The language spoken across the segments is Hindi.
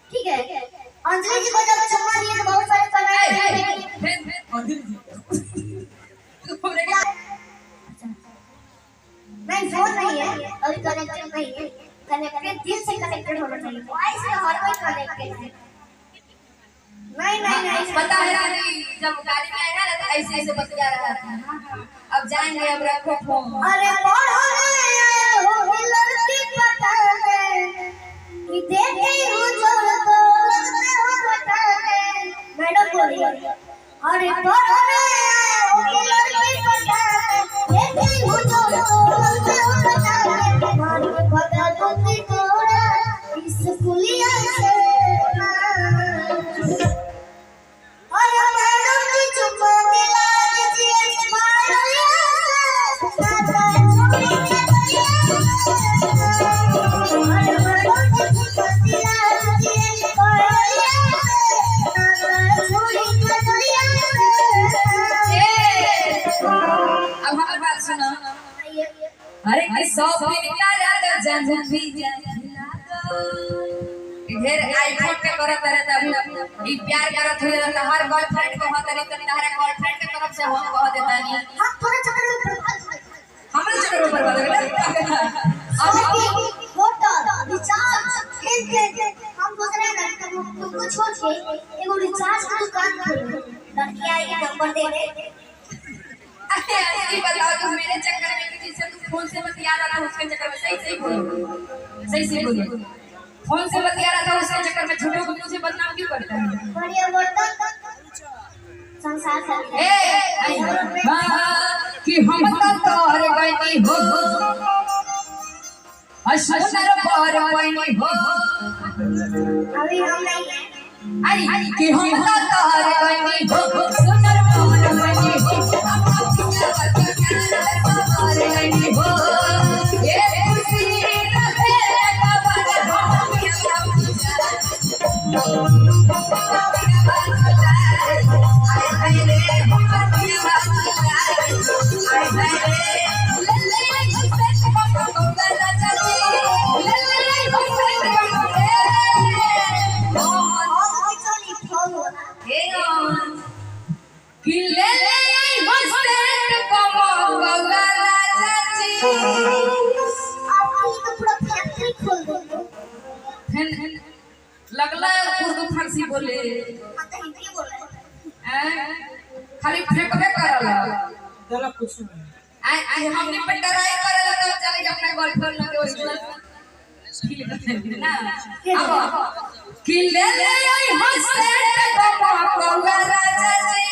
ठीक है। अंजलि जी को जब चुम्मा दिए तो बहुत सारे नहीं फोन नहीं है अभी कनेक्टेड नहीं है, कनेक्टेड दिल से कनेक्टेड होना चाहिए। वॉइस से हर कोई कनेक्टेड है। नहीं पता है रानी, जब गाड़ी में आया ना तो ऐसे ऐसे बतिया रहा था। अब जाएंगे, अब रखो फोन। अरे पढ़ने आए हो लड़की पता है कि देखे हो जोड़ तो लगते हो पता है। मैडम बोलिए अरे पढ़ने आए हो लड़की पता है देखे हो जोड़ तो लगते हो पता है। मान के पता तुझे तोड़ा इस कुलिया से अरे कि सब क्या रहता जान भी ढेर आईफोन पे करत रहता अभी ई प्यार करत हो रहता हर गर्लफ्रेंड को होत रही तो तारे गर्लफ्रेंड के तरफ से हम कह देता नहीं हम थोड़ा चक्कर में हमरे चक्कर में बर्बाद हो गया। अभी होटल रिचार्ज खेल हम सोच रहे हैं ना तुमको छोड़ के एगो रिचार्ज की दुकान खोलो, लड़की आएगी नंबर दे दे। ये बताओ तुम मेरे चक्कर में किसी से तुम फोन से बतिया रहा था उसके चक्कर में सही बोलो फोन से बतिया रहा था उसके चक्कर में झूठे को मुझे बदनाम क्यों करता है? बढ़िया बर्तन संसार से कि हम तर गईनी हो असुनर पर गईनी हो अभी हम नहीं है आई कि हम तर गईनी हो सुनर पर गईनी हो ये खुशी रहे लगला उर्दू फारसी बोले हिंदी बोले खाली फेंकबे करला चलो कुछ नहीं हमने पे डराई करला तो चले अपना गर्लफ्रेंड के ओरिजिनल फील ना अब कि ले ले आई हंसे को कौवा राजा जी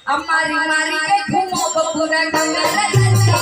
अब मारी मारी के घूमो पूरा गंगा राजा जी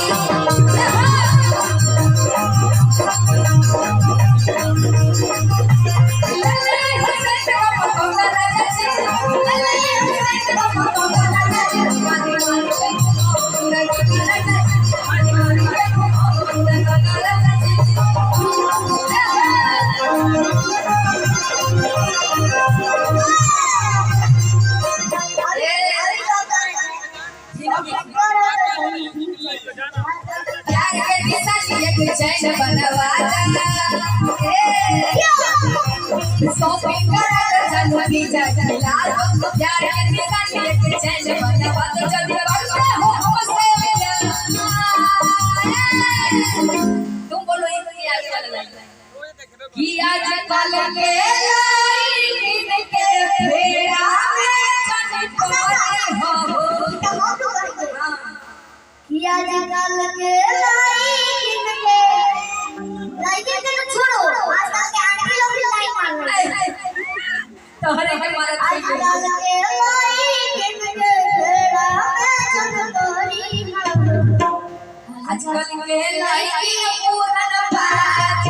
चैन बनवाता शॉपिंग करा तो जनवरी जगला प्यार के निशानी एक चैन बनवा तो जल्दी करते हो हमसे तुम बोलो ये आगे वाला कि आज कल के लाइन के तोहरे के मारत आजकल के लाई किनके भेड़ा में जन तोरी हम आजकल के लड़की पूरन बात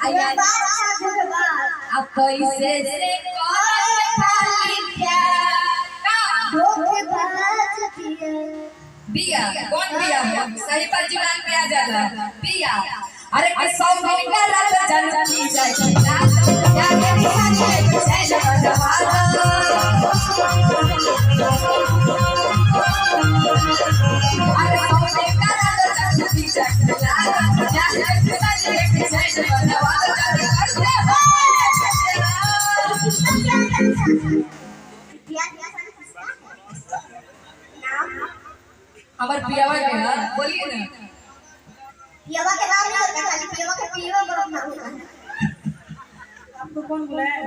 आया बात गुरबात अब पैसे से कौन खाली प्यार का धोखेबाज दिए बिया कौन बिया सही पर जुबान पे आ जाला बिया अरे के 100 दिन का रात जनती जाए या के निशानी में चैन बनवाला अरे 100 दिन का रात जनती जाए या के निशानी में चैन बनवाला करते हो हमार पियावा के ना बोलिए ना पियवा के नाम नहीं होता खाली पियवा के पियवा बड़ा नाम होता है आपको कौन बुलाया?